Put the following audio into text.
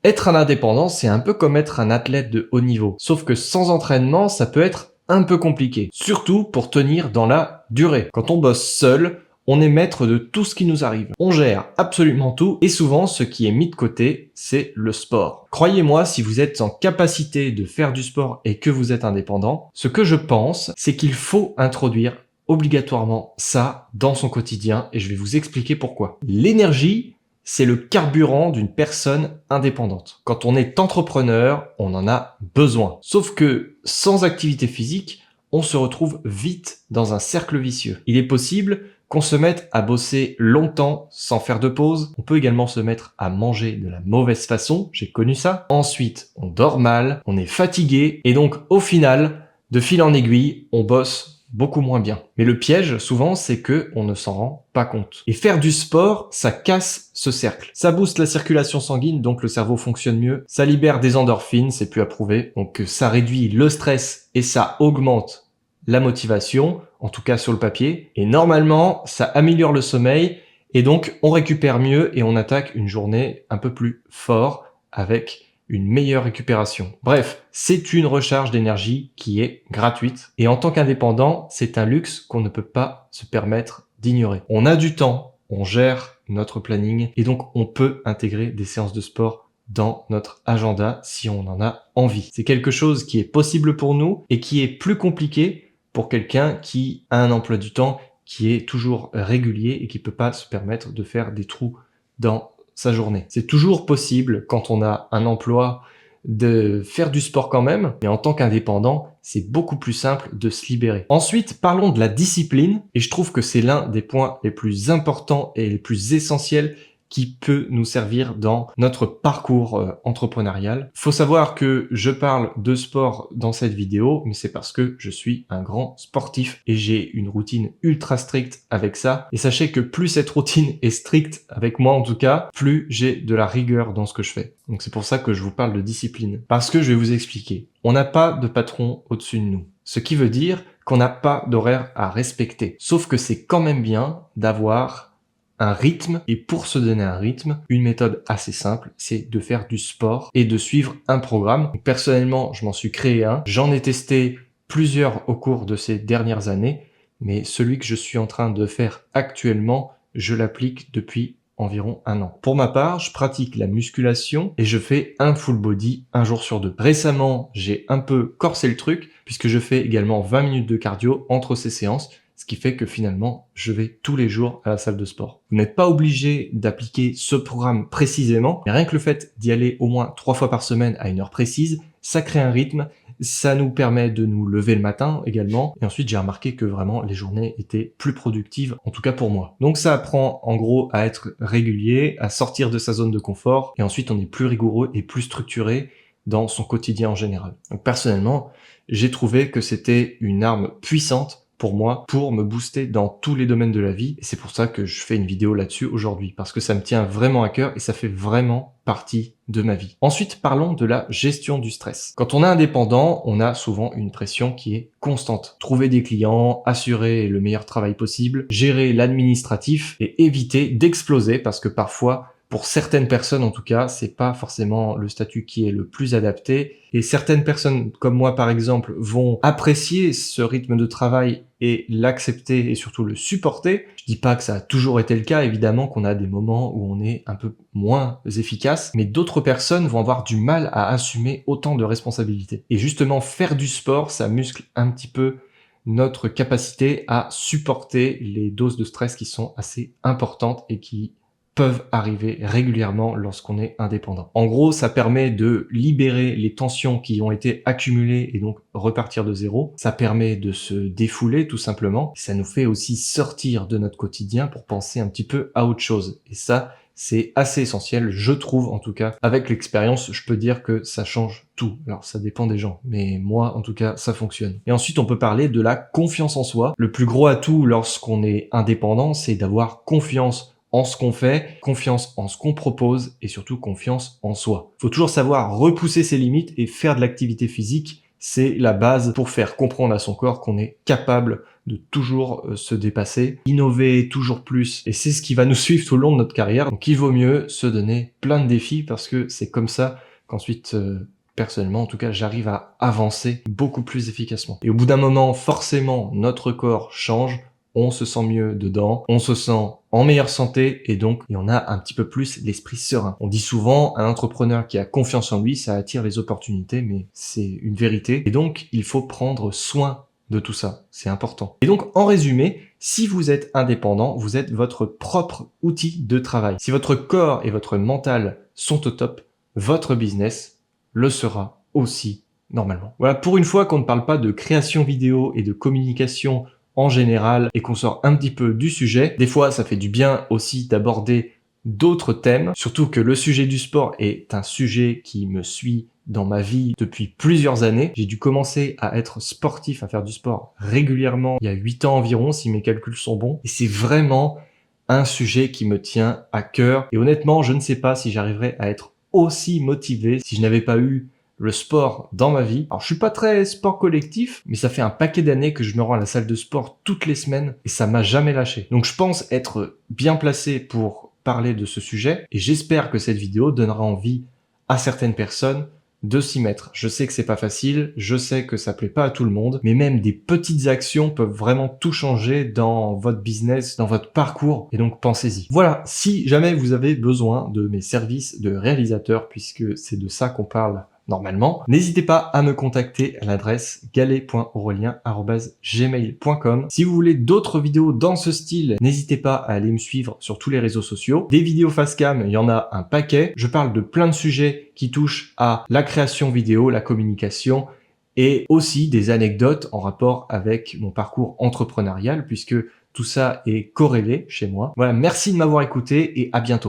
Être un indépendant, c'est un peu comme être un athlète de haut niveau. Sauf que sans entraînement, ça peut être un peu compliqué. Surtout pour tenir dans la durée. Quand on bosse seul, on est maître de tout ce qui nous arrive. On gère absolument tout et souvent ce qui est mis de côté, c'est le sport. Croyez-moi, si vous êtes en capacité de faire du sport et que vous êtes indépendant, ce que je pense, c'est qu'il faut introduire obligatoirement ça dans son quotidien et je vais vous expliquer pourquoi. L'énergie, c'est le carburant d'une personne indépendante. Quand on est entrepreneur, on en a besoin. Sauf que sans activité physique, on se retrouve vite dans un cercle vicieux. Il est possible qu'on se mette à bosser longtemps sans faire de pause. On peut également se mettre à manger de la mauvaise façon, j'ai connu ça. Ensuite, on dort mal, on est fatigué et donc au final, de fil en aiguille, on bosse beaucoup moins bien. Mais le piège, souvent, c'est que on ne s'en rend pas compte. Et faire du sport, ça casse ce cercle. Ça booste la circulation sanguine, donc le cerveau fonctionne mieux. Ça libère des endorphines, c'est plus à prouver. Donc ça réduit le stress et ça augmente la motivation, en tout cas sur le papier. Et normalement, ça améliore le sommeil et donc on récupère mieux et on attaque une journée un peu plus fort avec une meilleure récupération. Bref, c'est une recharge d'énergie qui est gratuite. Et en tant qu'indépendant, c'est un luxe qu'on ne peut pas se permettre d'ignorer. On a du temps, on gère notre planning et donc on peut intégrer des séances de sport dans notre agenda si on en a envie. C'est quelque chose qui est possible pour nous et qui est plus compliqué pour quelqu'un qui a un emploi du temps qui est toujours régulier et qui peut pas se permettre de faire des trous dans sa journée. C'est toujours possible quand on a un emploi de faire du sport quand même, mais en tant qu'indépendant, c'est beaucoup plus simple de se libérer. Ensuite, parlons de la discipline, et je trouve que c'est l'un des points les plus importants et les plus essentiels qui peut nous servir dans notre parcours entrepreneurial. Faut savoir que je parle de sport dans cette vidéo, mais c'est parce que je suis un grand sportif et j'ai une routine ultra stricte avec ça. Et sachez que plus cette routine est stricte, avec moi en tout cas, plus j'ai de la rigueur dans ce que je fais. Donc c'est pour ça que je vous parle de discipline. Parce que je vais vous expliquer. On n'a pas de patron au-dessus de nous. Ce qui veut dire qu'on n'a pas d'horaire à respecter. Sauf que c'est quand même bien d'avoir un rythme, et pour se donner un rythme, une méthode assez simple, c'est de faire du sport et de suivre un programme. Personnellement, je m'en suis créé un. J'en ai testé plusieurs au cours de ces dernières années, mais celui que je suis en train de faire actuellement, je l'applique depuis environ un an. Pour ma part, je pratique la musculation et je fais un full body un jour sur deux. Récemment, j'ai un peu corsé le truc puisque je fais également 20 minutes de cardio entre ces séances, ce qui fait que finalement, je vais tous les jours à la salle de sport. Vous n'êtes pas obligé d'appliquer ce programme précisément, mais rien que le fait d'y aller au moins 3 fois par semaine à une heure précise, ça crée un rythme, ça nous permet de nous lever le matin également, et ensuite j'ai remarqué que vraiment les journées étaient plus productives, en tout cas pour moi. Donc ça apprend en gros à être régulier, à sortir de sa zone de confort, et ensuite on est plus rigoureux et plus structuré dans son quotidien en général. Donc personnellement, j'ai trouvé que c'était une arme puissante pour moi, pour me booster dans tous les domaines de la vie. Et c'est pour ça que je fais une vidéo là-dessus aujourd'hui, parce que ça me tient vraiment à cœur et ça fait vraiment partie de ma vie. Ensuite, parlons de la gestion du stress. Quand on est indépendant, on a souvent une pression qui est constante. Trouver des clients, assurer le meilleur travail possible, gérer l'administratif et éviter d'exploser parce que parfois, pour certaines personnes en tout cas, c'est pas forcément le statut qui est le plus adapté. Et certaines personnes comme moi par exemple vont apprécier ce rythme de travail et l'accepter et surtout le supporter. Je dis pas que ça a toujours été le cas, évidemment qu'on a des moments où on est un peu moins efficace, mais d'autres personnes vont avoir du mal à assumer autant de responsabilités. Et justement, faire du sport, ça muscle un petit peu notre capacité à supporter les doses de stress qui sont assez importantes et qui peuvent arriver régulièrement lorsqu'on est indépendant. En gros, ça permet de libérer les tensions qui ont été accumulées et donc repartir de zéro. Ça permet de se défouler tout simplement. Ça nous fait aussi sortir de notre quotidien pour penser un petit peu à autre chose. Et ça, c'est assez essentiel, je trouve en tout cas. Avec l'expérience, je peux dire que ça change tout. Alors ça dépend des gens, mais moi en tout cas, ça fonctionne. Et ensuite, on peut parler de la confiance en soi. Le plus gros atout lorsqu'on est indépendant, c'est d'avoir confiance en ce qu'on fait, confiance en ce qu'on propose et surtout confiance en soi. Il faut toujours savoir repousser ses limites et faire de l'activité physique c'est la base pour faire comprendre à son corps qu'on est capable de toujours se dépasser, innover toujours plus. Et c'est ce qui va nous suivre tout le long de notre carrière. Donc il vaut mieux se donner plein de défis parce que c'est comme ça qu'ensuite, personnellement en tout cas, j'arrive à avancer beaucoup plus efficacement. Et au bout d'un moment, forcément, notre corps change, on se sent mieux dedans, on se sent en meilleure santé et donc on a un petit peu plus l'esprit serein. On dit souvent, un entrepreneur qui a confiance en lui, ça attire les opportunités, mais c'est une vérité. Et donc, il faut prendre soin de tout ça, c'est important. Et donc, en résumé, si vous êtes indépendant, vous êtes votre propre outil de travail. Si votre corps et votre mental sont au top, votre business le sera aussi normalement. Voilà, pour une fois qu'on ne parle pas de création vidéo et de communication en général et qu'on sort un petit peu du sujet, des fois ça fait du bien aussi d'aborder d'autres thèmes, surtout que le sujet du sport est un sujet qui me suit dans ma vie depuis plusieurs années. J'ai dû commencer à être sportif, à faire du sport régulièrement il y a 8 ans environ, si mes calculs sont bons. Et c'est vraiment un sujet qui me tient à cœur. Et honnêtement, je ne sais pas si j'arriverais à être aussi motivé si je n'avais pas eu le sport dans ma vie. Alors je suis pas très sport collectif, mais ça fait un paquet d'années que je me rends à la salle de sport toutes les semaines et ça m'a jamais lâché. Donc je pense être bien placé pour parler de ce sujet et j'espère que cette vidéo donnera envie à certaines personnes de s'y mettre. Je sais que c'est pas facile, je sais que ça plaît pas à tout le monde, mais même des petites actions peuvent vraiment tout changer dans votre business, dans votre parcours, et donc pensez-y. Voilà, si jamais vous avez besoin de mes services de réalisateur, puisque c'est de ça qu'on parle normalement, n'hésitez pas à me contacter à l'adresse galet.aurelien@gmail.com. Si vous voulez d'autres vidéos dans ce style, n'hésitez pas à aller me suivre sur tous les réseaux sociaux. Des vidéos face cam, il y en a un paquet. Je parle de plein de sujets qui touchent à la création vidéo, la communication et aussi des anecdotes en rapport avec mon parcours entrepreneurial puisque tout ça est corrélé chez moi. Voilà, merci de m'avoir écouté et à bientôt.